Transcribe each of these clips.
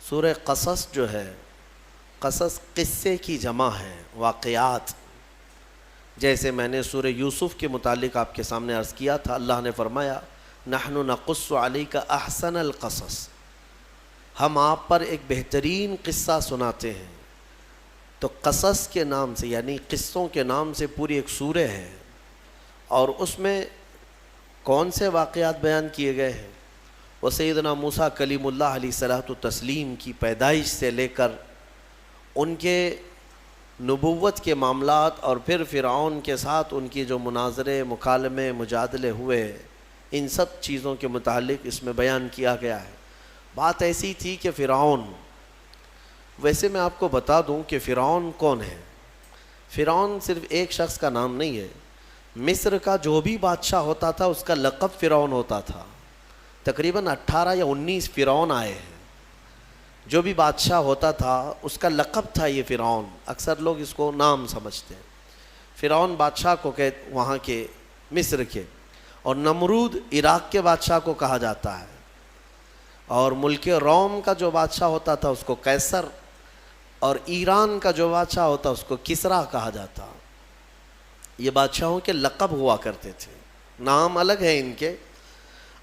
سورہ قصص جو ہے، قصص قصے کی جمع ہے، واقعات. جیسے میں نے سورہ یوسف کے متعلق آپ کے سامنے عرض کیا تھا، اللہ نے فرمایا نحن نقص علیک احسن القصص، ہم آپ پر ایک بہترین قصہ سناتے ہیں. تو قصص کے نام سے یعنی قصوں کے نام سے پوری ایک سورہ ہے، اور اس میں کون سے واقعات بیان کیے گئے ہیں؟ وہ سیدنا موسیٰ کلیم اللہ علیہ الصلوۃ والتسلیم کی پیدائش سے لے کر ان کے نبوت کے معاملات، اور پھر فرعون کے ساتھ ان کی جو مناظرے، مکالمے، مجادلے ہوئے، ان سب چیزوں کے متعلق اس میں بیان کیا گیا ہے. بات ایسی تھی کہ فرعون، ویسے میں آپ کو بتا دوں کہ فرعون کون ہے. فرعون صرف ایک شخص کا نام نہیں ہے. مصر کا جو بھی بادشاہ ہوتا تھا اس کا لقب فرعون ہوتا تھا. تقریباً 18 یا 19 فرعون آئے ہیں. جو بھی بادشاہ ہوتا تھا اس کا لقب تھا یہ فرعون. اکثر لوگ اس کو نام سمجھتے ہیں. فرعون بادشاہ کو وہاں کے مصر کے، اور نمرود عراق کے بادشاہ کو کہا جاتا ہے، اور ملک روم کا جو بادشاہ ہوتا تھا اس کو قیصر، اور ایران کا جو بادشاہ ہوتا اس کو کسریٰ کہا جاتا. یہ بادشاہوں کے لقب ہوا کرتے تھے، نام الگ ہے ان کے.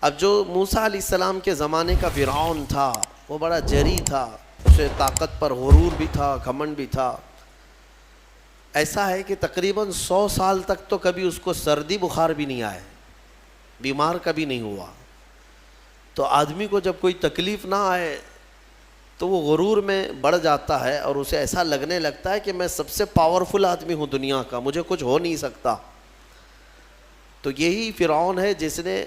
اب جو موسیٰ علیہ السلام کے زمانے کا فرعون تھا وہ بڑا جری تھا، اسے طاقت پر غرور بھی تھا، گھمنڈ بھی تھا. ایسا ہے کہ تقریباً 100 سال تک تو کبھی اس کو سردی بخار بھی نہیں آئے، بیمار کبھی نہیں ہوا. تو آدمی کو جب کوئی تکلیف نہ آئے تو وہ غرور میں بڑھ جاتا ہے، اور اسے ایسا لگنے لگتا ہے کہ میں سب سے پاورفل آدمی ہوں دنیا کا، مجھے کچھ ہو نہیں سکتا. تو یہی فرعون ہے جس نے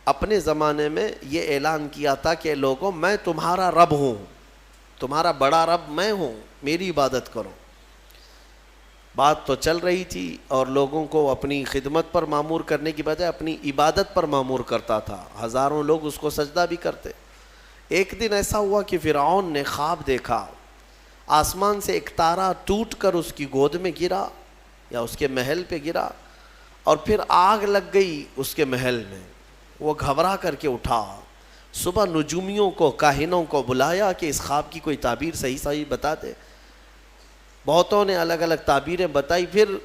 اپنے زمانے میں یہ اعلان کیا تھا کہ لوگوں میں تمہارا رب ہوں، تمہارا بڑا رب میں ہوں، میری عبادت کرو. بات تو چل رہی تھی، اور لوگوں کو اپنی خدمت پر معمور کرنے کی بجائے اپنی عبادت پر معمور کرتا تھا. ہزاروں لوگ اس کو سجدہ بھی کرتے. ایک دن ایسا ہوا کہ فرعون نے خواب دیکھا، آسمان سے ایک تارا ٹوٹ کر اس کی گود میں گرا یا اس کے محل پہ گرا، اور پھر آگ لگ گئی اس کے محل میں. وہ گھبرا کر کے اٹھا. صبح نجومیوں کو، کاہنوں کو بلایا کہ اس خواب کی کوئی تعبیر صحیح بتا دے. بہتوں نے الگ الگ تعبیریں بتائی. پھر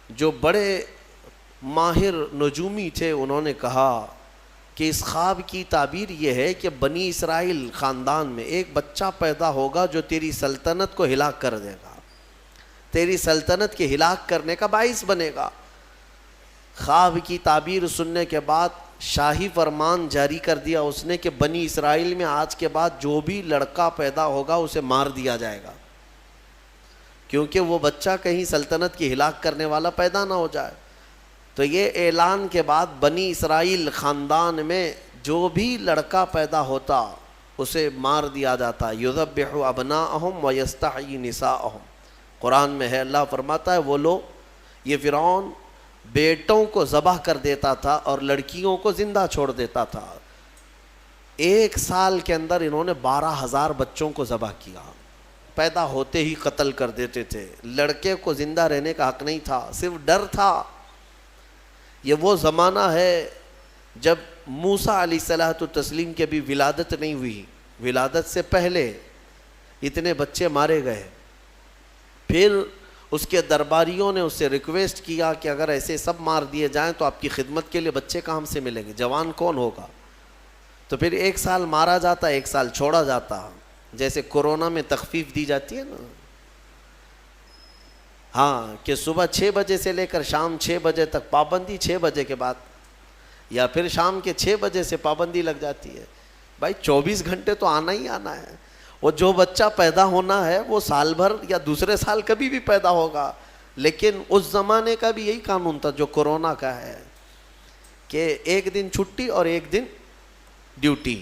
جو بڑے ماہر نجومی تھے انہوں نے کہا کہ اس خواب کی تعبیر یہ ہے کہ بنی اسرائیل خاندان میں ایک بچہ پیدا ہوگا جو تیری سلطنت کو ہلاک کر دے گا، تیری سلطنت کے ہلاک کرنے کا باعث بنے گا. خواب کی تعبیر سننے کے بعد شاہی فرمان جاری کر دیا اس نے کہ بنی اسرائیل میں آج کے بعد جو بھی لڑکا پیدا ہوگا اسے مار دیا جائے گا، کیونکہ وہ بچہ کہیں سلطنت کی ہلاک کرنے والا پیدا نہ ہو جائے. تو یہ اعلان کے بعد بنی اسرائیل خاندان میں جو بھی لڑکا پیدا ہوتا اسے مار دیا جاتا. یذبح ابناءہم ویستحیی نساءہم. قرآن میں ہے، اللہ فرماتا ہے وہ لوگ، یہ فرعون بیٹوں کو ذبح کر دیتا تھا اور لڑکیوں کو زندہ چھوڑ دیتا تھا. 1 سال کے اندر انہوں نے 12,000 بچوں کو ذبح کیا. پیدا ہوتے ہی قتل کر دیتے تھے. لڑکے کو زندہ رہنے کا حق نہیں تھا، صرف ڈر تھا. یہ وہ زمانہ ہے جب موسیٰ علیہ الصلوۃ والتسلیم کی بھی ولادت نہیں ہوئی، ولادت سے پہلے اتنے بچے مارے گئے. پھر اس کے درباریوں نے اس سے ریکویسٹ کیا کہ اگر ایسے سب مار دیے جائیں تو آپ کی خدمت کے لیے بچے کہاں سے ملیں گے، جوان کون ہوگا؟ تو پھر 1 سال مارا جاتا، 1 سال چھوڑا جاتا. جیسے کورونا میں تخفیف دی جاتی ہے نا، ہاں، کہ صبح 6 بجے سے لے کر شام 6 بجے تک پابندی، 6 بجے کے بعد، یا پھر شام کے 6 بجے سے پابندی لگ جاتی ہے. بھائی 24 گھنٹے تو آنا ہی آنا ہے. وہ جو بچہ پیدا ہونا ہے وہ سال بھر یا دوسرے سال کبھی بھی پیدا ہوگا. لیکن اس زمانے کا بھی یہی قانون تھا جو کورونا کا ہے، کہ 1 دن چھٹی اور 1 دن ڈیوٹی.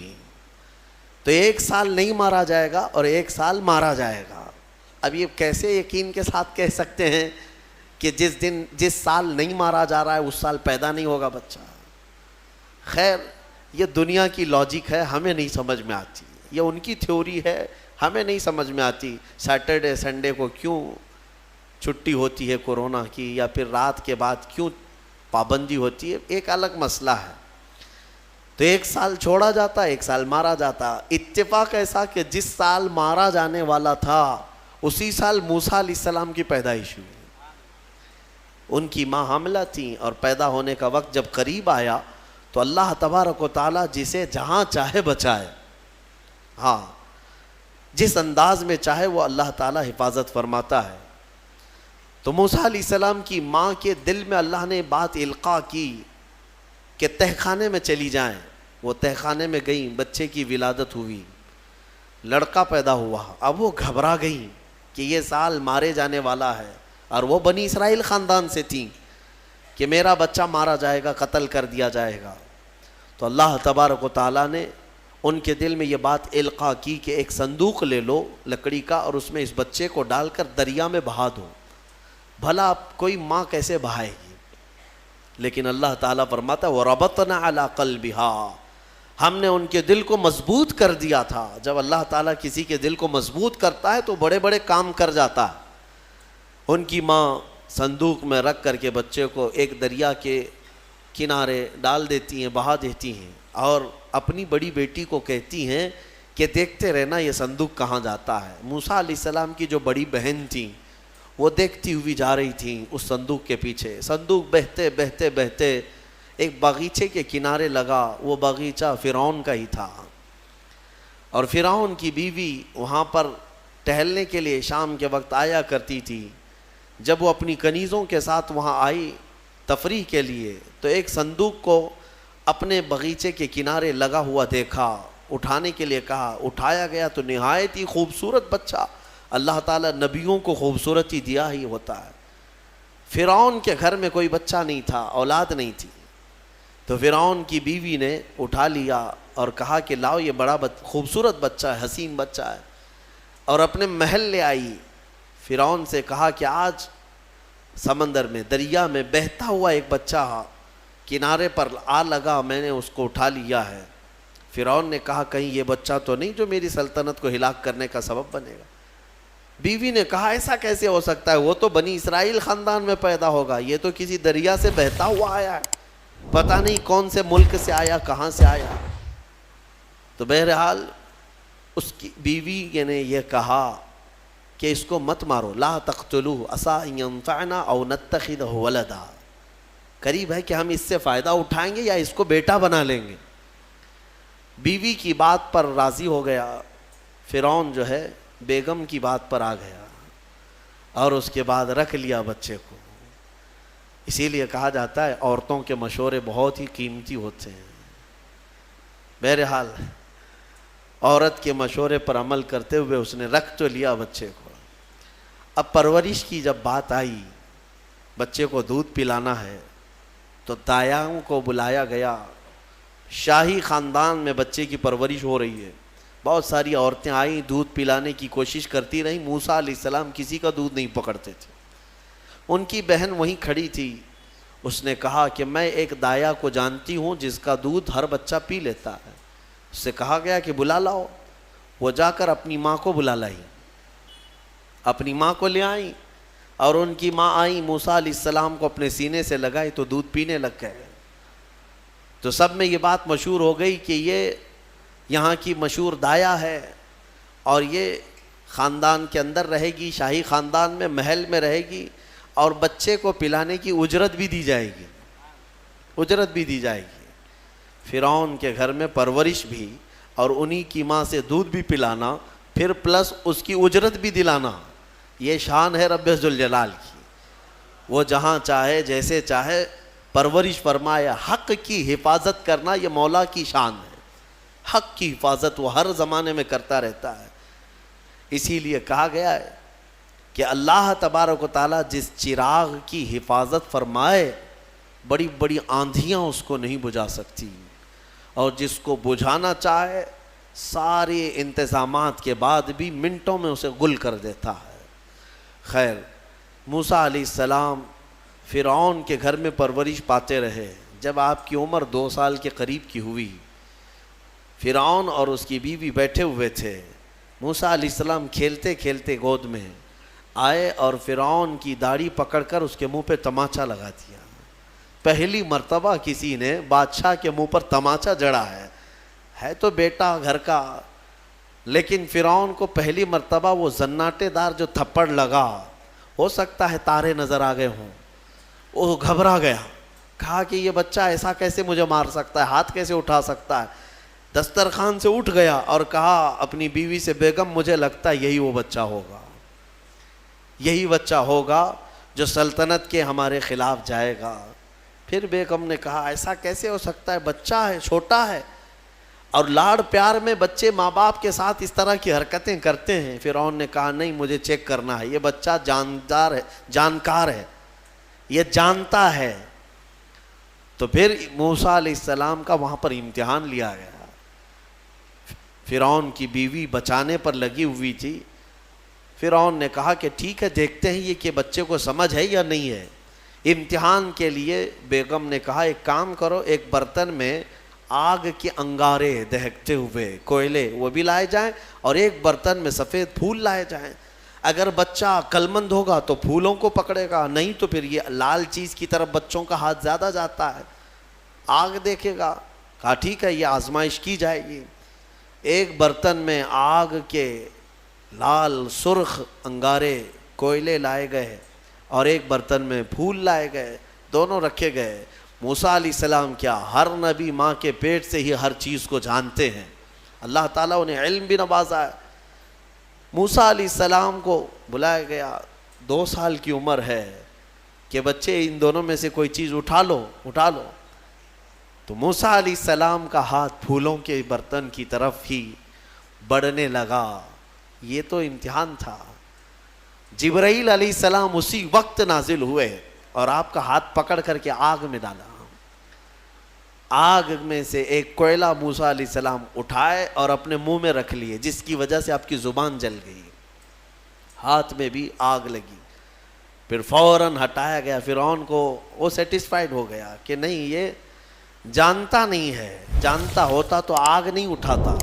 تو 1 سال نہیں مارا جائے گا اور 1 سال مارا جائے گا. اب یہ کیسے یقین کے ساتھ کہہ سکتے ہیں کہ جس سال نہیں مارا جا رہا ہے اس سال پیدا نہیں ہوگا بچہ؟ خیر، یہ دنیا کی لاجک ہے، ہمیں نہیں سمجھ میں آتی. یہ ان کی تھیوری ہے، ہمیں نہیں سمجھ میں آتی. سیٹرڈے سنڈے کو کیوں چھٹی ہوتی ہے کورونا کی، یا پھر رات کے بعد کیوں پابندی ہوتی ہے، ایک الگ مسئلہ ہے. تو 1 سال چھوڑا جاتا، 1 سال مارا جاتا. اتفاق ایسا کہ جس سال مارا جانے والا تھا اسی سال موسیٰ علیہ السلام کی پیدائش ہوئی. ان کی ماں حاملہ تھیں اور پیدا ہونے کا وقت جب قریب آیا تو اللہ تبارک و تعالیٰ جسے جہاں چاہے بچائے. ہاں، جس انداز میں چاہے وہ اللہ تعالیٰ حفاظت فرماتا ہے. تو موسیٰ علیہ السلام کی ماں کے دل میں اللہ نے بات القاء کی کہ تہ خانے میں چلی جائیں. وہ تہ خانے میں گئیں، بچے کی ولادت ہوئی، لڑکا پیدا ہوا. اب وہ گھبرا گئیں کہ یہ سال مارے جانے والا ہے، اور وہ بنی اسرائیل خاندان سے تھیں کہ میرا بچہ مارا جائے گا، قتل کر دیا جائے گا. تو اللہ تبارک و تعالیٰ نے ان کے دل میں یہ بات القاء کی کہ ایک صندوق لے لو لکڑی کا، اور اس میں اس بچے کو ڈال کر دریا میں بہا دو. بھلا کوئی ماں کیسے بہائے گی؟ لیکن اللہ تعالیٰ فرماتا ہے وَرَبَطْنَا عَلَىٰ قَلْبِهَا، ہم نے ان کے دل کو مضبوط کر دیا تھا. جب اللہ تعالیٰ کسی کے دل کو مضبوط کرتا ہے تو بڑے بڑے کام کر جاتا ہے. ان کی ماں صندوق میں رکھ کر کے بچے کو ایک دریا کے کنارے ڈال دیتی ہیں، بہا دیتی ہیں، اور اپنی بڑی بیٹی کو کہتی ہیں کہ دیکھتے رہنا یہ صندوق کہاں جاتا ہے. موسیٰ علیہ السلام کی جو بڑی بہن تھیں وہ دیکھتی ہوئی جا رہی تھیں اس صندوق کے پیچھے. صندوق بہتے بہتے بہتے ایک باغیچے کے کنارے لگا. وہ باغیچہ فرعون کا ہی تھا، اور فرعون کی بیوی وہاں پر ٹہلنے کے لیے شام کے وقت آیا کرتی تھی. جب وہ اپنی کنیزوں کے ساتھ وہاں آئی تفریح کے لیے تو ایک صندوق کو اپنے باغیچے کے کنارے لگا ہوا دیکھا. اٹھانے کے لیے کہا، اٹھایا گیا تو نہایت ہی خوبصورت بچہ. اللہ تعالیٰ نبیوں کو خوبصورتی دیا ہی ہوتا ہے. فرعون کے گھر میں کوئی بچہ نہیں تھا، اولاد نہیں تھی. تو فرعون کی بیوی نے اٹھا لیا اور کہا کہ لاؤ یہ بڑا خوبصورت بچہ ہے، حسین بچہ ہے، اور اپنے محل لے آئی. فرعون سے کہا کہ آج سمندر میں، دریا میں بہتا ہوا ایک بچہ کنارے پر آ لگا، میں نے اس کو اٹھا لیا ہے. فرعون نے کہا کہیں یہ بچہ تو نہیں جو میری سلطنت کو ہلاک کرنے کا سبب بنے گا. بیوی نے کہا ایسا کیسے ہو سکتا ہے، وہ تو بنی اسرائیل خاندان میں پیدا ہوگا، یہ تو کسی دریا سے بہتا ہوا آیا ہے، پتہ نہیں کون سے ملک سے آیا، کہاں سے آیا. تو بہرحال اس کی بیوی نے یہ کہا کہ اس کو مت مارو، لا تقتلوه عسى ان ينفعنا او نتخذه ولدا، قریب ہے کہ ہم اس سے فائدہ اٹھائیں گے یا اس کو بیٹا بنا لیں گے. بیوی کی بات پر راضی ہو گیا. فرعون جو ہے بیگم کی بات پر آ گیا اور اس کے بعد رکھ لیا بچے کو. اسی لیے کہا جاتا ہے عورتوں کے مشورے بہت ہی قیمتی ہوتے ہیں. بہرحال عورت کے مشورے پر عمل کرتے ہوئے اس نے رکھ تو لیا بچے کو. اب پرورش کی جب بات آئی، بچے کو دودھ پلانا ہے، تو دایاؤں کو بلایا گیا. شاہی خاندان میں بچے کی پرورش ہو رہی ہے. بہت ساری عورتیں آئیں، دودھ پلانے کی کوشش کرتی رہیں. موسیٰ علیہ السلام کسی کا دودھ نہیں پکڑتے تھے. ان کی بہن وہیں کھڑی تھی. اس نے کہا کہ میں ایک دایا کو جانتی ہوں جس کا دودھ ہر بچہ پی لیتا ہے. اس سے کہا گیا کہ بلا لاؤ. وہ جا کر اپنی ماں کو بلا لائی، اپنی ماں کو لے آئیں، اور ان کی ماں آئیں، موسیٰ علیہ السلام کو اپنے سینے سے لگائی تو دودھ پینے لگ گئے. تو سب میں یہ بات مشہور ہو گئی کہ یہ یہاں کی مشہور دایا ہے، اور یہ خاندان کے اندر رہے گی، شاہی خاندان میں محل میں رہے گی، اور بچے کو پلانے کی اجرت بھی دی جائے گی، اجرت بھی دی جائے گی. فرعون کے گھر میں پرورش بھی اور انہی کی ماں سے دودھ بھی پلانا، پھر پلس اس کی اجرت بھی دلانا. یہ شان ہے رب ذوالجلال کی. وہ جہاں چاہے جیسے چاہے پرورش فرمائے. حق کی حفاظت کرنا یہ مولا کی شان ہے. حق کی حفاظت وہ ہر زمانے میں کرتا رہتا ہے. اسی لیے کہا گیا ہے کہ اللہ تبارک و تعالیٰ جس چراغ کی حفاظت فرمائے بڑی بڑی آندھیاں اس کو نہیں بجھا سکتی، اور جس کو بجھانا چاہے سارے انتظامات کے بعد بھی منٹوں میں اسے گل کر دیتا ہے. خیر، موسیٰ علیہ السلام فرعون کے گھر میں پرورش پاتے رہے. جب آپ کی عمر 2 سال کے قریب کی ہوئی، فرعون اور اس کی بیوی بیٹھے ہوئے تھے. موسیٰ علیہ السلام کھیلتے کھیلتے گود میں آئے اور فرعون کی داڑھی پکڑ کر اس کے منہ پہ تماچا لگا دیا. پہلی مرتبہ کسی نے بادشاہ کے منہ پر تماچا جڑا ہے تو بیٹا گھر کا، لیکن فرعون کو پہلی مرتبہ وہ زناٹے دار جو تھپڑ لگا، ہو سکتا ہے تارے نظر آ گئے ہوں، وہ گھبرا گیا، کہا کہ یہ بچہ ایسا کیسے مجھے مار سکتا ہے، ہاتھ کیسے اٹھا سکتا ہے، دسترخوان سے اٹھ گیا اور کہا اپنی بیوی سے، بیگم مجھے لگتا ہے یہی وہ بچہ ہوگا، یہی بچہ ہوگا جو سلطنت کے ہمارے خلاف جائے گا۔ پھر بیگم نے کہا ایسا کیسے ہو سکتا ہے، بچہ ہے، چھوٹا ہے، اور لاڑ پیار میں بچے ماں باپ کے ساتھ اس طرح کی حرکتیں کرتے ہیں۔ فرعون نے کہا نہیں، مجھے چیک کرنا ہے، یہ بچہ جاندار ہے، جانکار ہے، یہ جانتا ہے۔ تو پھر موسیٰ علیہ السلام کا وہاں پر امتحان لیا گیا۔ فرعون کی بیوی بچانے پر لگی ہوئی تھی۔ فرعون نے کہا کہ ٹھیک ہے، دیکھتے ہیں یہ کہ بچے کو سمجھ ہے یا نہیں ہے۔ امتحان کے لیے بیگم نے کہا ایک کام کرو، ایک برتن میں آگ کے انگارے دہکتے ہوئے کوئلے وہ بھی لائے جائیں، اور ایک برتن میں سفید پھول لائے جائیں۔ اگر بچہ عقل مند ہوگا تو پھولوں کو پکڑے گا، نہیں تو پھر یہ لال چیز کی طرف بچوں کا ہاتھ زیادہ جاتا ہے، آگ دیکھے گا۔ کہا ٹھیک ہے، یہ آزمائش کی جائے گی۔ ایک برتن میں آگ کے لال سرخ انگارے کوئلے لائے گئے اور ایک برتن میں پھول لائے گئے، دونوں رکھے گئے۔ موسیٰ علیہ السلام کیا، ہر نبی ماں کے پیٹ سے ہی ہر چیز کو جانتے ہیں، اللہ تعالیٰ انہیں علم بھی نوازا ہے۔ موسیٰ علیہ السلام کو بلایا گیا، 2 سال کی عمر ہے کہ بچے ان دونوں میں سے کوئی چیز اٹھا لو۔ تو موسیٰ علیہ السلام کا ہاتھ پھولوں کے برتن کی طرف ہی بڑھنے لگا۔ یہ تو امتحان تھا۔ جبرائیل علیہ السلام اسی وقت نازل ہوئے اور آپ کا ہاتھ پکڑ کر کے آگ میں ڈالا۔ آگ میں سے ایک کوئلہ موسیٰ علیہ السلام اٹھائے اور اپنے منہ میں رکھ لیے، جس کی وجہ سے آپ کی زبان جل گئی، ہاتھ میں بھی آگ لگی۔ پھر فوراً ہٹایا گیا۔ فرعون کو وہ سیٹسفائیڈ ہو گیا کہ نہیں، یہ جانتا نہیں ہے، جانتا ہوتا تو آگ نہیں اٹھاتا۔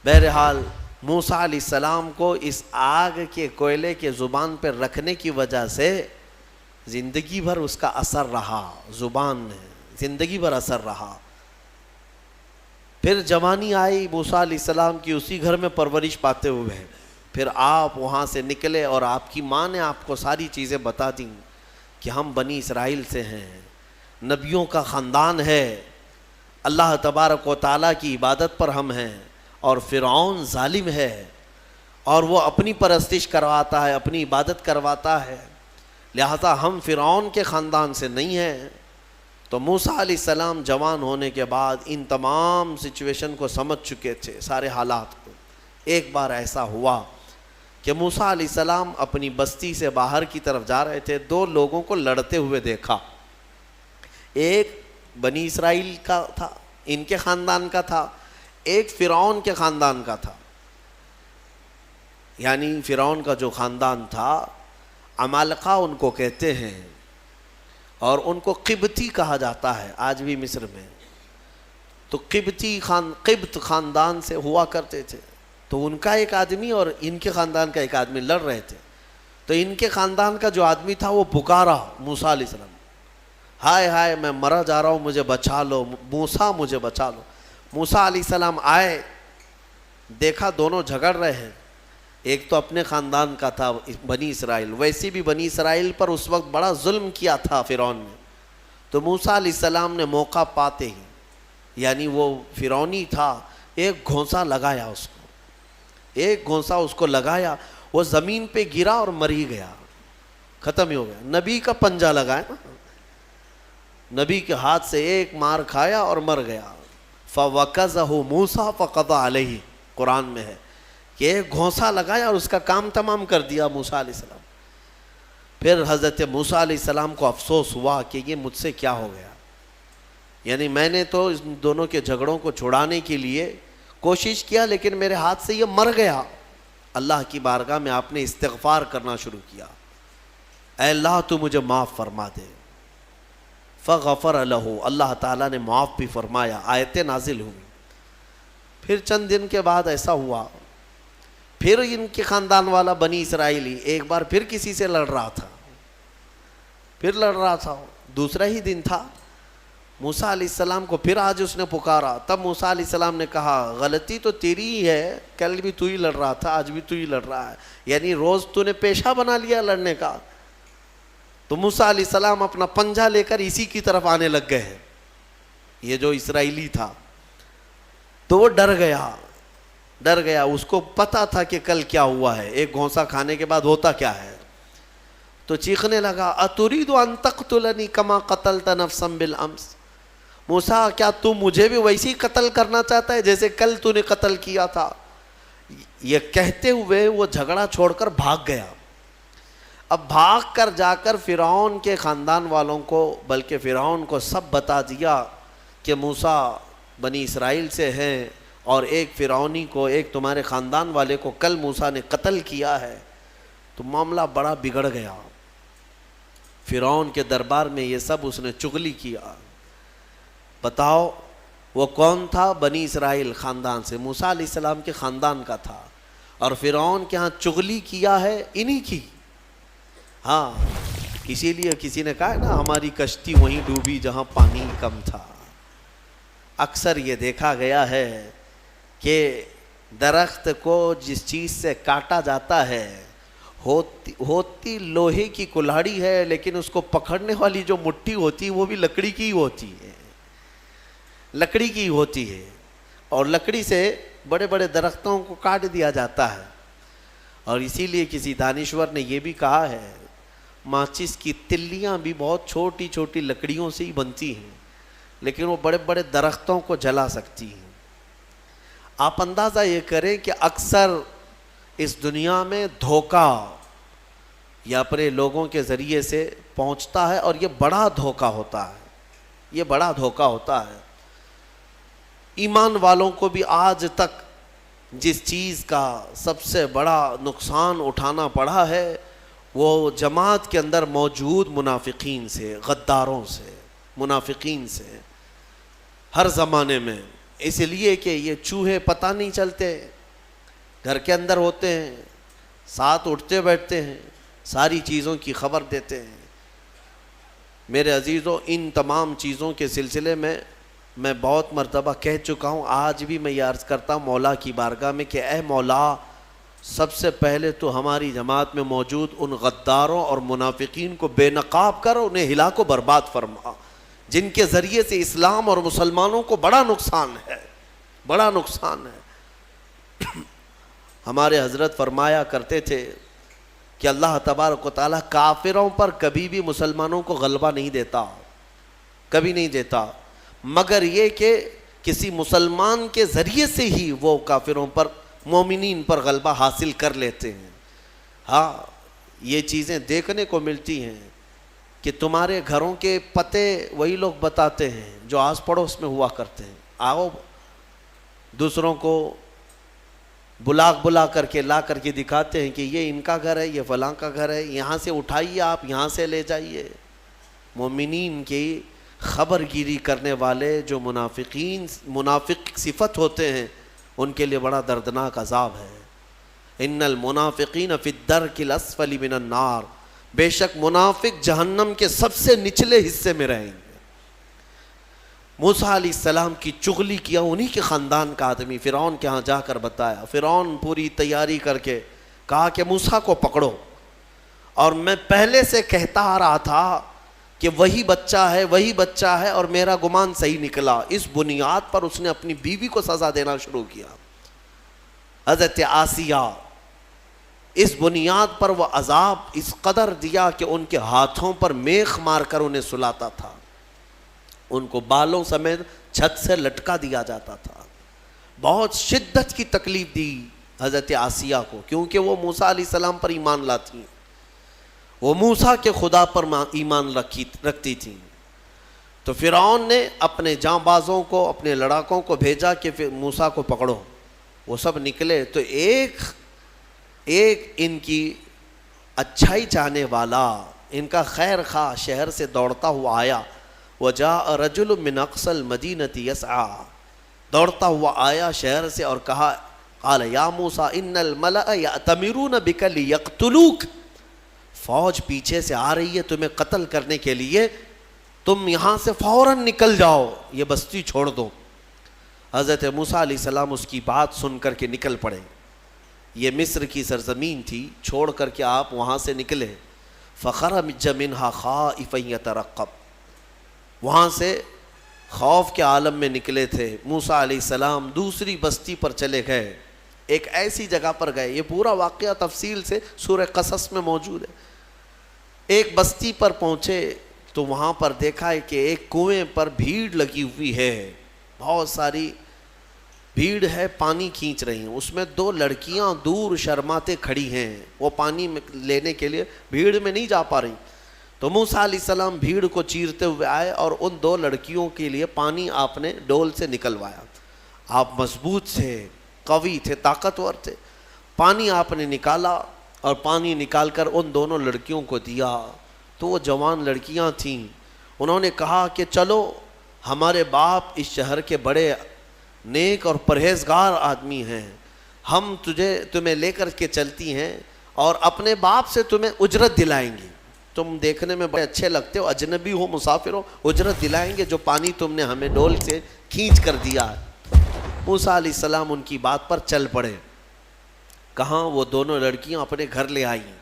بہرحال موسیٰ علیہ السلام کو اس آگ کے کوئلے کے زبان پر رکھنے کی وجہ سے زندگی بھر اس کا اثر رہا، زبان میں زندگی بھر اثر رہا۔ پھر جوانی آئی موسیٰ علیہ السلام کی، اسی گھر میں پرورش پاتے ہوئے۔ پھر آپ وہاں سے نکلے اور آپ کی ماں نے آپ کو ساری چیزیں بتا دیں کہ ہم بنی اسرائیل سے ہیں، نبیوں کا خاندان ہے، اللہ تبارک و تعالیٰ کی عبادت پر ہم ہیں، اور فرعون ظالم ہے اور وہ اپنی پرستش کرواتا ہے، اپنی عبادت کرواتا ہے، لہذا ہم فرعون کے خاندان سے نہیں ہیں۔ تو موسیٰ علیہ السلام جوان ہونے کے بعد ان تمام سچویشن کو سمجھ چکے تھے، سارے حالات کو۔ ایک بار ایسا ہوا کہ موسیٰ علیہ السلام اپنی بستی سے باہر کی طرف جا رہے تھے، 2 لوگوں کو لڑتے ہوئے دیکھا۔ ایک بنی اسرائیل کا تھا، ان کے خاندان کا تھا، ایک فرعون کے خاندان کا تھا۔ یعنی فرعون کا جو خاندان تھا، عمالقہ ان کو کہتے ہیں، اور ان کو قبطی کہا جاتا ہے آج بھی مصر میں۔ تو قبط خاندان سے ہوا کرتے تھے۔ تو ان کا ایک آدمی اور ان کے خاندان کا ایک آدمی لڑ رہے تھے۔ تو ان کے خاندان کا جو آدمی تھا وہ پکارا موسیٰ علیہ السلام، ہائے ہائے میں مرا جا رہا ہوں، مجھے بچا لو موسیٰ، مجھے بچا لو۔ موسیٰ علیہ السلام آئے، دیکھا دونوں جھگڑ رہے ہیں۔ ایک تو اپنے خاندان کا تھا بنی اسرائیل، ویسے بھی بنی اسرائیل پر اس وقت بڑا ظلم کیا تھا فرعون نے۔ تو موسیٰ علیہ السلام نے موقع پاتے ہی، یعنی وہ فرعونی تھا، ایک گھونسا لگایا اس کو، ایک گھونسا اس کو لگایا، وہ زمین پہ گرا اور مر ہی گیا، ختم ہی ہو گیا۔ نبی کا پنجہ لگایا نا، نبی کے ہاتھ سے ایک مار کھایا اور مر گیا۔ فَوَكَزَهُ مُوسَىٰ فَقَضَىٰ عَلَيْهِ، قرآن میں ہے کہ ایک گھونسا لگایا اور اس کا کام تمام کر دیا موسیٰ علیہ السلام۔ پھر حضرت موسیٰ علیہ السلام کو افسوس ہوا کہ یہ مجھ سے کیا ہو گیا، یعنی میں نے تو اس دونوں کے جھگڑوں کو چھڑانے کے لیے کوشش کیا، لیکن میرے ہاتھ سے یہ مر گیا۔ اللہ کی بارگاہ میں آپ نے استغفار کرنا شروع کیا، اے اللہ تو مجھے معاف فرما دے۔ فغفر لہ، اللہ تعالیٰ نے معاف بھی فرمایا، آیتیں نازل ہوئی۔ پھر چند دن کے بعد ایسا ہوا، پھر ان کے خاندان والا بنی اسرائیلی ایک بار پھر کسی سے لڑ رہا تھا، پھر لڑ رہا تھا، دوسرا ہی دن تھا، موسیٰ علیہ السلام کو پھر آج اس نے پکارا. تب موسیٰ علیہ السلام نے کہا غلطی تو تیری ہی ہے، کل بھی تو ہی لڑ رہا تھا، آج بھی تو ہی لڑ رہا ہے، یعنی روز تو نے پیشہ بنا لیا لڑنے کا. تو موسیٰ علیہ السلام اپنا پنجہ لے کر اسی کی طرف آنے لگ گئے ہیں. یہ جو اسرائیلی تھا تو وہ ڈر گیا، اس کو پتا تھا کہ کل کیا ہوا ہے، ایک گھونسا کھانے کے بعد ہوتا کیا ہے. تو چیخنے لگا اتريد ان تقتلني كما قتلت نفسا بالامس. موسیٰ کیا تو مجھے بھی ویسے ہی قتل کرنا چاہتا ہے جیسے کل تو نے قتل کیا تھا. یہ کہتے ہوئے وہ جھگڑا چھوڑ کر بھاگ گیا. اب بھاگ کر جا کر فرعون کے خاندان والوں کو، بلکہ فرعون کو سب بتا دیا کہ موسیٰ بنی اسرائیل سے ہیں، اور ایک فرعونی کو، ایک تمہارے خاندان والے کو کل موسیٰ نے قتل کیا ہے. تو معاملہ بڑا بگڑ گیا. فرعون کے دربار میں یہ سب اس نے چغلی کیا. بتاؤ وہ کون تھا؟ بنی اسرائیل خاندان سے، موسیٰ علیہ السلام کے خاندان کا تھا، اور فرعون کے ہاں چغلی کیا ہے انہی کی. ہاں، اسی لیے کسی نے کہا ہے نا ہماری کشتی وہیں ڈوبی جہاں پانی کم تھا. اکثر یہ دیکھا گیا ہے کہ درخت کو جس چیز سے کاٹا جاتا ہے ہوتی لوہے کی کلہاڑی ہے، لیکن اس کو پکڑنے والی جو مٹھی ہوتی ہے وہ بھی لکڑی کی ہوتی ہے، لکڑی کی ہوتی ہے. اور لکڑی سے بڑے بڑے درختوں کو کاٹ دیا جاتا ہے. اور اسی لیے کسی دانشور نے یہ بھی کہا ہے ماچس کی تلیاں بھی بہت چھوٹی چھوٹی لکڑیوں سے ہی بنتی ہیں، لیکن وہ بڑے بڑے درختوں کو جلا سکتی ہیں. آپ اندازہ یہ کریں کہ اکثر اس دنیا میں دھوکہ یا اپنے لوگوں کے ذریعے سے پہنچتا ہے، اور یہ بڑا دھوکہ ہوتا ہے، یہ بڑا دھوکہ ہوتا ہے. ایمان والوں کو بھی آج تک جس چیز کا سب سے بڑا نقصان اٹھانا پڑا ہے وہ جماعت کے اندر موجود منافقین سے، غداروں سے، منافقین سے، ہر زمانے میں. اس لیے کہ یہ چوہے پتہ نہیں چلتے، گھر کے اندر ہوتے ہیں، ساتھ اٹھتے بیٹھتے ہیں، ساری چیزوں کی خبر دیتے ہیں. میرے عزیزوں، ان تمام چیزوں کے سلسلے میں بہت مرتبہ کہہ چکا ہوں، آج بھی میں یہ عرض کرتا ہوں مولا کی بارگاہ میں کہ اے مولا، سب سے پہلے تو ہماری جماعت میں موجود ان غداروں اور منافقین کو بے نقاب کر، انہیں ہلاک و برباد فرما، جن کے ذریعے سے اسلام اور مسلمانوں کو بڑا نقصان ہے، بڑا نقصان ہے. ہمارے حضرت فرمایا کرتے تھے کہ اللہ تبارک و تعالیٰ کافروں پر کبھی بھی مسلمانوں کو غلبہ نہیں دیتا، کبھی نہیں دیتا، مگر یہ کہ کسی مسلمان کے ذریعے سے ہی وہ کافروں پر، مومنین پر غلبہ حاصل کر لیتے ہیں. ہاں، یہ چیزیں دیکھنے کو ملتی ہیں کہ تمہارے گھروں کے پتے وہی لوگ بتاتے ہیں جو آس پڑوس میں ہوا کرتے ہیں. آؤ دوسروں کو بلا کر کے لا کر کے دکھاتے ہیں کہ یہ ان کا گھر ہے، یہ فلاں کا گھر ہے، یہاں سے اٹھائیے، آپ یہاں سے لے جائیے. مومنین کی خبر گیری کرنے والے جو منافق صفت ہوتے ہیں ان کے لیے بڑا دردناک عذاب ہے. ان المنافقین فی الدرک الاسفل من النار، بے شک منافق جہنم کے سب سے نچلے حصے میں رہیں گے. موسیٰ علیہ السلام کی چغلی کیا انہی کے خاندان کا آدمی فرعون کے ہاں جا کر بتایا. فرعون پوری تیاری کر کے کہا کہ موسیٰ کو پکڑو، اور میں پہلے سے کہتا آ رہا تھا کہ وہی بچہ ہے اور میرا گمان صحیح نکلا. اس بنیاد پر اس نے اپنی بیوی کو سزا دینا شروع کیا، حضرت آسیہ. اس بنیاد پر وہ عذاب اس قدر دیا کہ ان کے ہاتھوں پر میخ مار کر انہیں سلاتا تھا، ان کو بالوں سمیت چھت سے لٹکا دیا جاتا تھا. بہت شدت کی تکلیف دی حضرت آسیہ کو، کیونکہ وہ موسیٰ علیہ السلام پر ایمان لاتی ہیں، وہ موسیٰ کے خدا پر ایمان رکھتی تھیں. تو فرعون نے اپنے جاں بازوں کو، اپنے لڑاکوں کو بھیجا کہ موسیٰ کو پکڑو. وہ سب نکلے تو ایک ان کی اچھائی چاہنے والا، ان کا خیر خواہ شہر سے دوڑتا ہوا آیا. وجاء رجل من اقصى المدینة یسعى، دوڑتا ہوا آیا شہر سے اور کہا، قال یا موسیٰ ان الملأ یأتمرون بک لیقتلوک فوج پیچھے سے آ رہی ہے تمہیں قتل کرنے کے لیے، تم یہاں سے فوراً نکل جاؤ، یہ بستی چھوڑ دو۔ حضرت موسیٰ علیہ السلام اس کی بات سن کر کے نکل پڑے۔ یہ مصر کی سرزمین تھی، چھوڑ کر کے آپ وہاں سے نکلے۔ فخرج منہا خائفا یترقب، وہاں سے خوف کے عالم میں نکلے تھے۔ موسیٰ علیہ السلام دوسری بستی پر چلے گئے، ایک ایسی جگہ پر گئے، یہ پورا واقعہ تفصیل سے سورہ قصص میں موجود ہے۔ ایک بستی پر پہنچے تو وہاں پر دیکھا ہے کہ ایک کنویں پر بھیڑ لگی ہوئی ہے، بہت ساری بھیڑ ہے، پانی کھینچ رہی ہیں، اس میں دو لڑکیاں دور شرماتے کھڑی ہیں، وہ پانی لینے کے لیے بھیڑ میں نہیں جا پا رہی۔ تو موسیٰ علیہ السلام بھیڑ کو چیرتے ہوئے آئے اور ان دو لڑکیوں کے لیے پانی آپ نے ڈول سے نکلوایا۔ آپ مضبوط تھے، قوی تھے، طاقتور تھے۔ پانی آپ نے نکالا اور پانی نکال کر ان دونوں لڑکیوں کو دیا۔ تو وہ جوان لڑکیاں تھیں، انہوں نے کہا کہ چلو، ہمارے باپ اس شہر کے بڑے نیک اور پرہیزگار آدمی ہیں، ہم تمہیں لے کر کے چلتی ہیں اور اپنے باپ سے تمہیں اجرت دلائیں گے، تم دیکھنے میں بڑے اچھے لگتے ہو، اجنبی ہو، مسافر ہو، اجرت دلائیں گے جو پانی تم نے ہمیں ڈول سے کھینچ کر دیا ہے۔ موسیٰ علیہ السلام ان کی بات پر چل پڑے۔ کہاں؟ وہ دونوں لڑکیاں اپنے گھر لے آئیں۔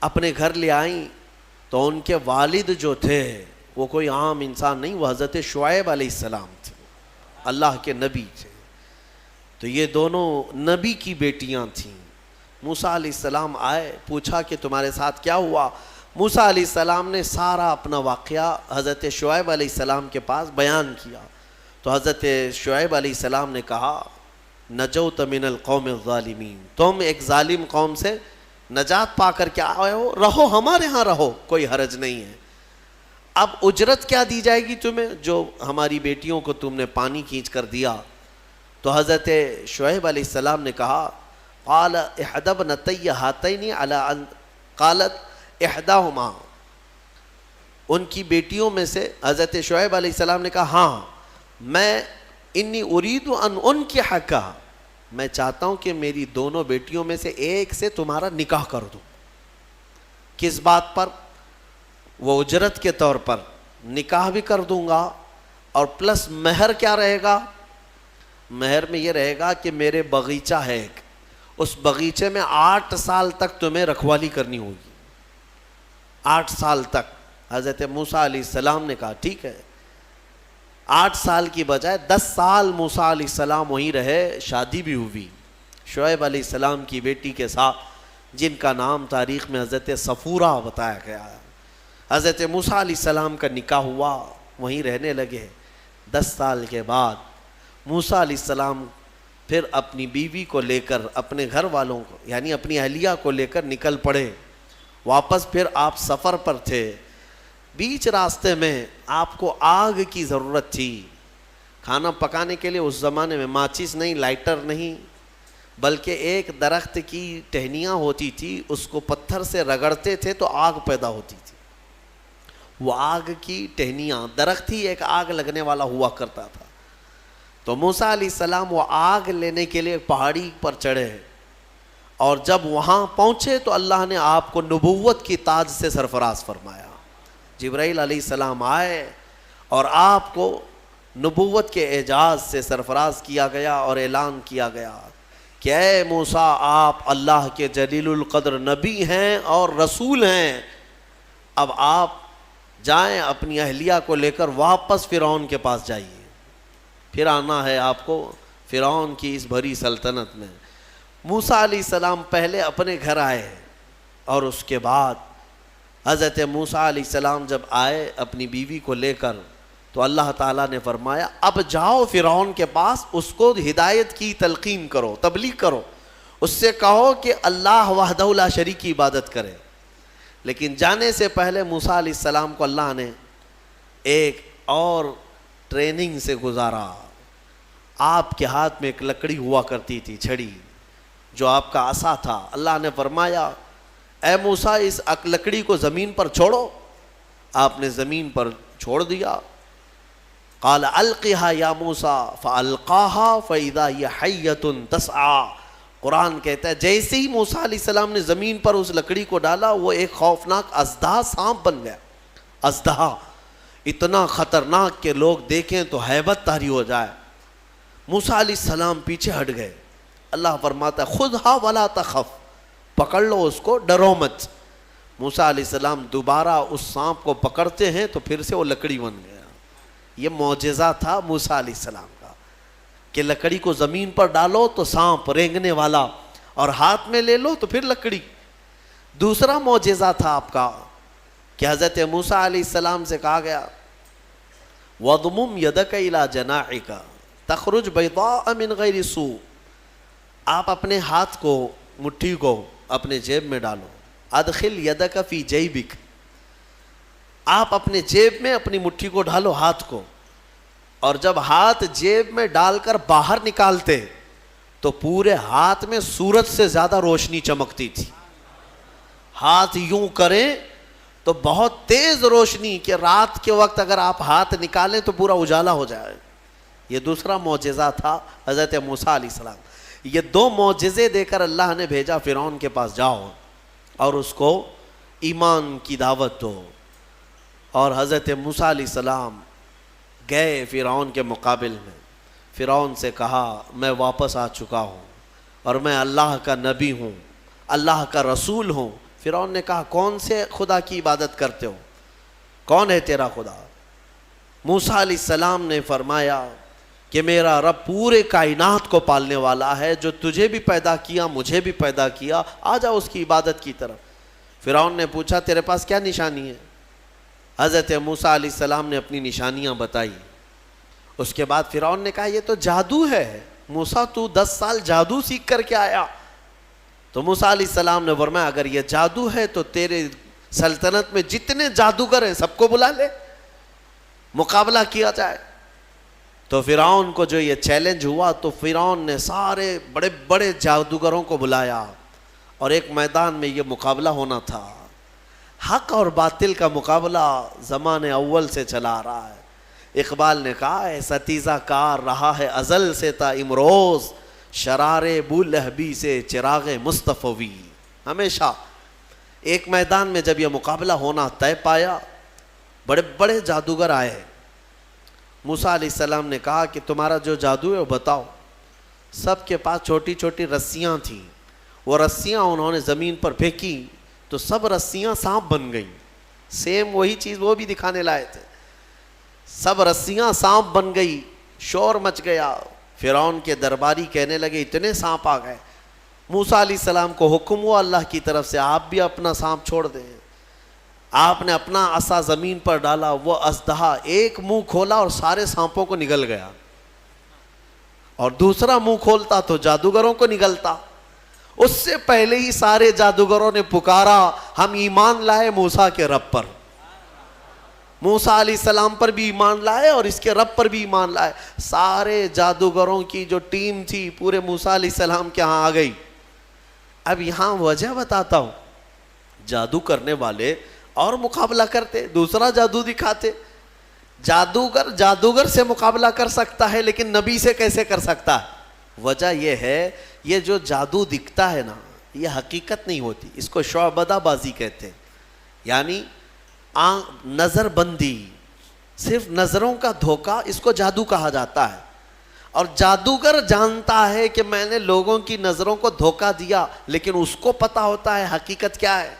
اپنے گھر لے آئیں تو ان کے والد جو تھے وہ کوئی عام انسان نہیں، وہ حضرت شعیب علیہ السلام تھے، اللہ کے نبی تھے۔ تو یہ دونوں نبی کی بیٹیاں تھیں۔ موسیٰ علیہ السلام آئے، پوچھا کہ تمہارے ساتھ کیا ہوا؟ موسیٰ علیہ السلام نے سارا اپنا واقعہ حضرت شعیب علیہ السلام کے پاس بیان کیا۔ تو حضرت شعیب علیہ السلام نے کہا نجوت من القوم الظالمین، تم ایک ظالم قوم سے نجات پا کر کے آئے ہو، رہو ہمارے ہاں، رہو، کوئی حرج نہیں ہے۔ اب اجرت کیا دی جائے گی تمہیں جو ہماری بیٹیوں کو تم نے پانی کھینچ کر دیا؟ تو حضرت شعیب علیہ السلام نے کہا قال احدى ابنتي هاتين على ان قالت احداهما، ان کی بیٹیوں میں سے حضرت شعیب علیہ السلام نے کہا ہاں، میں انی اريد ان انکحک، میں چاہتا ہوں کہ میری دونوں بیٹیوں میں سے ایک سے تمہارا نکاح کر دوں۔ کس بات پر؟ وہ اجرت کے طور پر نکاح بھی کر دوں گا، اور پلس مہر کیا رہے گا؟ مہر میں یہ رہے گا کہ میرے باغیچہ ہے ایک، اس باغیچے میں 8 سال تک تمہیں رکھوالی کرنی ہوگی، 8 سال تک۔ حضرت موسیٰ علیہ السلام نے کہا ٹھیک ہے۔ 8 سال کی بجائے 10 سال موسیٰ علیہ السلام وہیں رہے، شادی بھی ہوئی شعیب علیہ السلام کی بیٹی کے ساتھ، جن کا نام تاریخ میں حضرت صفورہ بتایا گیا ہے۔ حضرت موسیٰ علیہ السلام کا نکاح ہوا، وہیں رہنے لگے۔ 10 سال کے بعد موسیٰ علیہ السلام پھر اپنی بیوی کو لے کر، اپنے گھر والوں کو یعنی اپنی اہلیہ کو لے کر نکل پڑے واپس۔ پھر آپ سفر پر تھے، بیچ راستے میں آپ کو آگ کی ضرورت تھی، کھانا پکانے کے لیے۔ اس زمانے میں ماچس نہیں، لائٹر نہیں، بلکہ ایک درخت کی ٹہنیاں ہوتی تھی، اس کو پتھر سے رگڑتے تھے تو آگ پیدا ہوتی تھی۔ وہ آگ کی ٹہنیاں، درخت ہی ایک آگ لگنے والا ہوا کرتا تھا۔ تو موسیٰ علیہ السلام وہ آگ لینے کے لیے پہاڑی پر چڑھے، اور جب وہاں پہنچے تو اللہ نے آپ کو نبوت کی تاج سے سرفراز فرمایا۔ جبرائیل علیہ السلام آئے اور آپ کو نبوت کے اعجاز سے سرفراز کیا گیا اور اعلان کیا گیا کہ اے موسیٰ، آپ اللہ کے جلیل القدر نبی ہیں اور رسول ہیں، اب آپ جائیں اپنی اہلیہ کو لے کر واپس فرعون کے پاس جائیے، پھر آنا ہے آپ کو فرعون کی اس بھری سلطنت میں۔ موسیٰ علیہ السلام پہلے اپنے گھر آئے، اور اس کے بعد حضرت موسیٰ علیہ السلام جب آئے اپنی بیوی کو لے کر، تو اللہ تعالیٰ نے فرمایا اب جاؤ فرعون کے پاس، اس کو ہدایت کی تلقین کرو، تبلیغ کرو، اس سے کہو کہ اللہ وحدہ لا شریک کی عبادت کرے۔ لیکن جانے سے پہلے موسیٰ علیہ السلام کو اللہ نے ایک اور ٹریننگ سے گزارا۔ آپ کے ہاتھ میں ایک لکڑی ہوا کرتی تھی، چھڑی، جو آپ کا عصا تھا۔ اللہ نے فرمایا اے موسیٰ، اس لکڑی کو زمین پر چھوڑو۔ آپ نے زمین پر چھوڑ دیا۔ قال القها یا موسیٰ فالقاها فاذا هي حیۃ تسعى، قرآن کہتا ہے جیسے ہی موسیٰ علیہ السلام نے زمین پر اس لکڑی کو ڈالا وہ ایک خوفناک اژدہا سانپ بن گیا. اژدہا اتنا خطرناک کہ لوگ دیکھیں تو ہیبت طاری ہو جائے. موسیٰ علیہ السلام پیچھے ہٹ گئے. اللہ فرماتا ہے خذھا ولا تخف، پکڑ لو اس کو، ڈرو مت. موسیٰ علیہ السلام دوبارہ اس سانپ کو پکڑتے ہیں تو پھر سے وہ لکڑی بن گیا. یہ معجزہ تھا موسیٰ علیہ السلام کا کہ لکڑی کو زمین پر ڈالو تو سانپ رینگنے والا، اور ہاتھ میں لے لو تو پھر لکڑی. دوسرا معجزہ تھا آپ کا کہ حضرت موسیٰ علیہ السلام سے کہا گیا وَضْمُمْ يَدَكَ إِلَى جَنَاحِكَ تَخْرُجْ بَيْضَاءَ مِنْ غَيْرِ سُوءٍ. آپ اپنے ہاتھ کو، مٹھی کو اپنے جیب میں ڈالو. ادخل یدک فی جیبک، آپ اپنے جیب میں اپنی مٹھی کو ڈالو، ہاتھ کو، اور جب ہاتھ جیب میں ڈال کر باہر نکالتے تو پورے ہاتھ میں سورج سے زیادہ روشنی چمکتی تھی. ہاتھ یوں کریں تو بہت تیز روشنی کہ رات کے وقت اگر آپ ہاتھ نکالیں تو پورا اجالا ہو جائے. یہ دوسرا معجزہ تھا حضرت موسیٰ علیہ السلام. یہ دو معجزے دے کر اللہ نے بھیجا فرعون کے پاس، جاؤ اور اس کو ایمان کی دعوت دو. اور حضرت موسیٰ علیہ السلام گئے فرعون کے مقابل میں. فرعون سے کہا میں واپس آ چکا ہوں اور میں اللہ کا نبی ہوں، اللہ کا رسول ہوں. فرعون نے کہا کون سے خدا کی عبادت کرتے ہو، کون ہے تیرا خدا؟ موسیٰ علیہ السلام نے فرمایا کہ میرا رب پورے کائنات کو پالنے والا ہے، جو تجھے بھی پیدا کیا مجھے بھی پیدا کیا، آ جا اس کی عبادت کی طرف. فرعون نے پوچھا تیرے پاس کیا نشانی ہے؟ حضرت موسیٰ علیہ السلام نے اپنی نشانیاں بتائی. اس کے بعد فرعون نے کہا یہ تو جادو ہے، موسیٰ تو 10 سال جادو سیکھ کر کے آیا. تو موسیٰ علیہ السلام نے فرمایا اگر یہ جادو ہے تو تیرے سلطنت میں جتنے جادوگر ہیں سب کو بلا لے، مقابلہ کیا جائے. تو فرعون کو جو یہ چیلنج ہوا تو فرعون نے سارے بڑے بڑے جادوگروں کو بلایا اور ایک میدان میں یہ مقابلہ ہونا تھا. حق اور باطل کا مقابلہ زمانے اول سے چلا آ رہا ہے. اقبال نے کہا ہے ستیزہ کار رہا ہے ازل سے تا امروز، شرار بولہبی سے چراغ مصطفی. ہمیشہ ایک میدان میں جب یہ مقابلہ ہونا طے پایا، بڑے بڑے جادوگر آئے. موسیٰ علیہ السلام نے کہا کہ تمہارا جو جادو ہے وہ بتاؤ. سب کے پاس چھوٹی چھوٹی رسیاں تھیں. وہ رسیاں انہوں نے زمین پر پھینکی تو سب رسیاں سانپ بن گئیں. سیم وہی چیز وہ بھی دکھانے لائے تھے. سب رسیاں سانپ بن گئی، شور مچ گیا. فرعون کے درباری کہنے لگے اتنے سانپ آ گئے. موسیٰ علیہ السلام کو حکم ہوا اللہ کی طرف سے آپ بھی اپنا سانپ چھوڑ دیں. آپ نے اپنا عصا زمین پر ڈالا، وہ اژدہا ایک منہ کھولا اور سارے سانپوں کو نگل گیا، اور دوسرا منہ کھولتا تو جادوگروں کو نگلتا. اس سے پہلے ہی سارے جادوگروں نے پکارا ہم ایمان لائے موسیٰ کے رب پر. موسیٰ علیہ السلام پر بھی ایمان لائے اور اس کے رب پر بھی ایمان لائے. سارے جادوگروں کی جو ٹیم تھی پورے موسیٰ علیہ السلام کے ہاں آ گئی. اب یہاں وجہ بتاتا ہوں. جادو کرنے والے اور مقابلہ کرتے، دوسرا جادو دکھاتے. جادوگر سے مقابلہ کر سکتا ہے لیکن نبی سے کیسے کر سکتا ہے؟ وجہ یہ ہے یہ جو جادو دکھتا ہے نا یہ حقیقت نہیں ہوتی. اس کو شعبدہ بازی کہتے ہیں، یعنی نظر بندی، صرف نظروں کا دھوکہ، اس کو جادو کہا جاتا ہے. اور جادوگر جانتا ہے کہ میں نے لوگوں کی نظروں کو دھوکہ دیا، لیکن اس کو پتا ہوتا ہے حقیقت کیا ہے.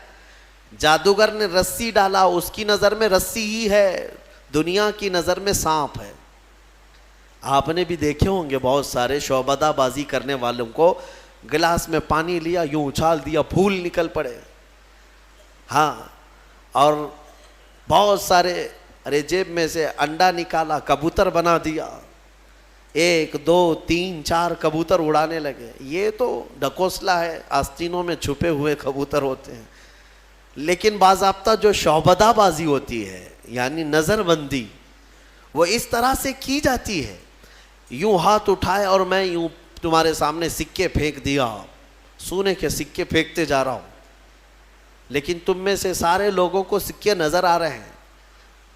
جادوگر نے رسی ڈالا، اس کی نظر میں رسی ہی ہے، دنیا کی نظر میں سانپ ہے. آپ نے بھی دیکھے ہوں گے بہت سارے شعبدہ بازی کرنے والوں کو، گلاس میں پانی لیا یوں اچھال دیا پھول نکل پڑے. ہاں، اور بہت سارے ارے جیب میں سے انڈا نکالا کبوتر بنا دیا، 1 2 3 4 کبوتر اڑانے لگے. یہ تو ڈکوسلا ہے، آستینوں میں چھپے ہوئے کبوتر ہوتے ہیں. لیکن باضابطہ جو شعبدہ بازی ہوتی ہے یعنی نظر بندی، وہ اس طرح سے کی جاتی ہے. یوں ہاتھ اٹھائے اور میں یوں تمہارے سامنے سکے پھینک دیا، سونے کے سکے پھینکتے جا رہا ہوں، لیکن تم میں سے سارے لوگوں کو سکے نظر آ رہے ہیں.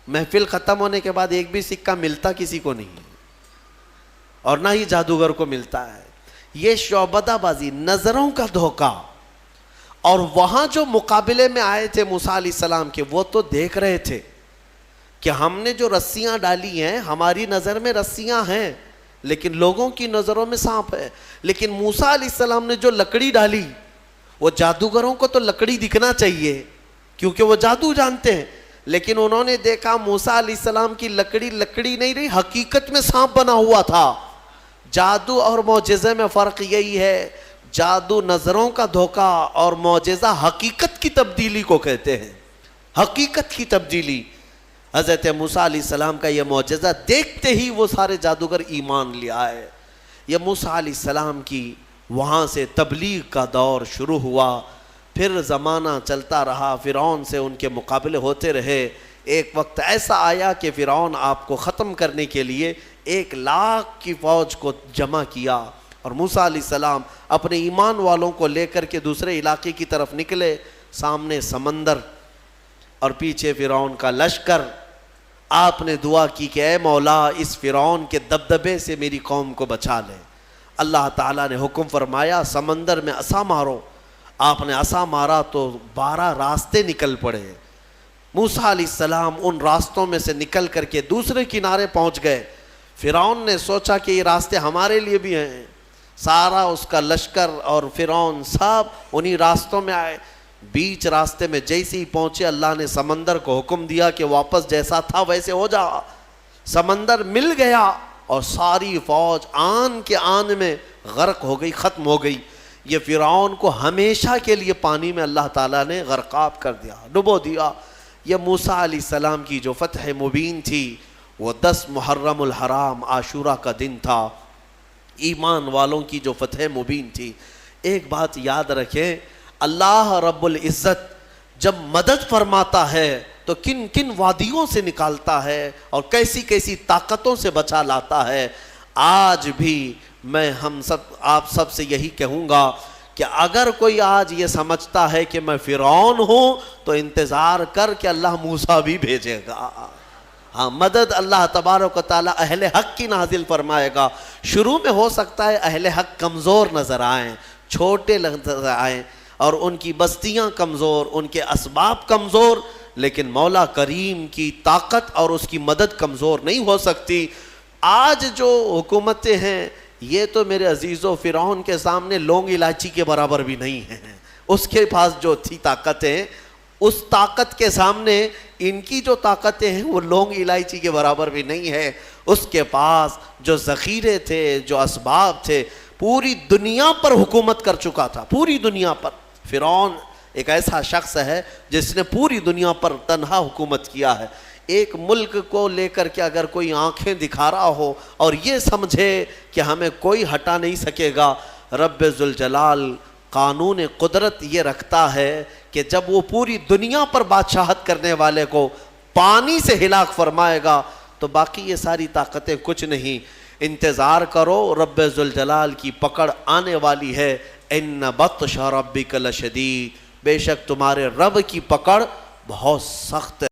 محفل ختم ہونے کے بعد ایک بھی سکہ ملتا کسی کو نہیں، اور نہ ہی جادوگر کو ملتا ہے. یہ شعبدہ بازی، نظروں کا دھوکہ. اور وہاں جو مقابلے میں آئے تھے موسیٰ علیہ السلام کے، وہ تو دیکھ رہے تھے کہ ہم نے جو رسیاں ڈالی ہیں ہماری نظر میں رسیاں ہیں لیکن لوگوں کی نظروں میں سانپ ہے. لیکن موسیٰ علیہ السلام نے جو لکڑی ڈالی، وہ جادوگروں کو تو لکڑی دکھنا چاہیے کیونکہ وہ جادو جانتے ہیں، لیکن انہوں نے دیکھا موسیٰ علیہ السلام کی لکڑی لکڑی نہیں رہی، حقیقت میں سانپ بنا ہوا تھا. جادو اور معجزے میں فرق یہی ہے، جادو نظروں کا دھوکہ اور معجزہ حقیقت کی تبدیلی کو کہتے ہیں. حقیقت کی تبدیلی. حضرت موسیٰ علیہ السلام کا یہ معجزہ دیکھتے ہی وہ سارے جادوگر ایمان لے آئے. یہ موسیٰ علیہ السلام کی وہاں سے تبلیغ کا دور شروع ہوا. پھر زمانہ چلتا رہا، فرعون سے ان کے مقابلے ہوتے رہے. ایک وقت ایسا آیا کہ فرعون آپ کو ختم کرنے کے لیے 1,00,000 کی فوج کو جمع کیا، اور موسیٰ علیہ السلام اپنے ایمان والوں کو لے کر کے دوسرے علاقے کی طرف نکلے. سامنے سمندر اور پیچھے فرعون کا لشکر. آپ نے دعا کی کہ اے مولا اس فرعون کے دبدبے سے میری قوم کو بچا لے. اللہ تعالیٰ نے حکم فرمایا سمندر میں عصا مارو. آپ نے عصا مارا تو 12 راستے نکل پڑے. موسیٰ علیہ السلام ان راستوں میں سے نکل کر کے دوسرے کنارے پہنچ گئے. فرعون نے سوچا کہ یہ راستے ہمارے لیے بھی ہیں. سارا اس کا لشکر اور فرعون سب انہی راستوں میں آئے. بیچ راستے میں جیسے ہی پہنچے اللہ نے سمندر کو حکم دیا کہ واپس جیسا تھا ویسے ہو جا. سمندر مل گیا اور ساری فوج آن کے آن میں غرق ہو گئی، ختم ہو گئی. یہ فرعون کو ہمیشہ کے لیے پانی میں اللہ تعالیٰ نے غرقاب کر دیا، ڈبو دیا. یہ موسیٰ علیہ السلام کی جو فتح مبین تھی وہ 10 محرم الحرام عاشورہ کا دن تھا. ایمان والوں کی جو فتح مبین تھی. ایک بات یاد رکھیں، اللہ رب العزت جب مدد فرماتا ہے تو کن کن وادیوں سے نکالتا ہے اور کیسی کیسی طاقتوں سے بچا لاتا ہے. آج بھی میں آپ سب سے یہی کہوں گا کہ اگر کوئی آج یہ سمجھتا ہے کہ میں فرعون ہوں تو انتظار کر کہ اللہ موسیٰ بھی بھیجے گا. ہاں، مدد اللہ تبارک و تعالیٰ اہل حق کی نازل فرمائے گا. شروع میں ہو سکتا ہے اہل حق کمزور نظر آئیں، چھوٹے نظر آئیں اور ان کی بستیاں کمزور، ان کے اسباب کمزور، لیکن مولا کریم کی طاقت اور اس کی مدد کمزور نہیں ہو سکتی. آج جو حکومتیں ہیں یہ تو میرے عزیزو فرعون کے سامنے لونگ الائچی کے برابر بھی نہیں ہیں. اس کے پاس جو تھی طاقتیں، اس طاقت کے سامنے ان کی جو طاقتیں ہیں وہ لونگ الائچی کے برابر بھی نہیں ہے. اس کے پاس جو ذخیرے تھے، جو اسباب تھے، پوری دنیا پر حکومت کر چکا تھا، پوری دنیا پر. فرعون ایک ایسا شخص ہے جس نے پوری دنیا پر تنہا حکومت کیا ہے. ایک ملک کو لے کر کے اگر کوئی آنکھیں دکھا رہا ہو اور یہ سمجھے کہ ہمیں کوئی ہٹا نہیں سکے گا، رب ذوالجلال قانون قدرت یہ رکھتا ہے کہ جب وہ پوری دنیا پر بادشاہت کرنے والے کو پانی سے ہلاک فرمائے گا تو باقی یہ ساری طاقتیں کچھ نہیں. انتظار کرو، رب ذوالجلال کی پکڑ آنے والی ہے. ان بطش ربک لشدید، بے شک تمہارے رب کی پکڑ بہت سخت ہے.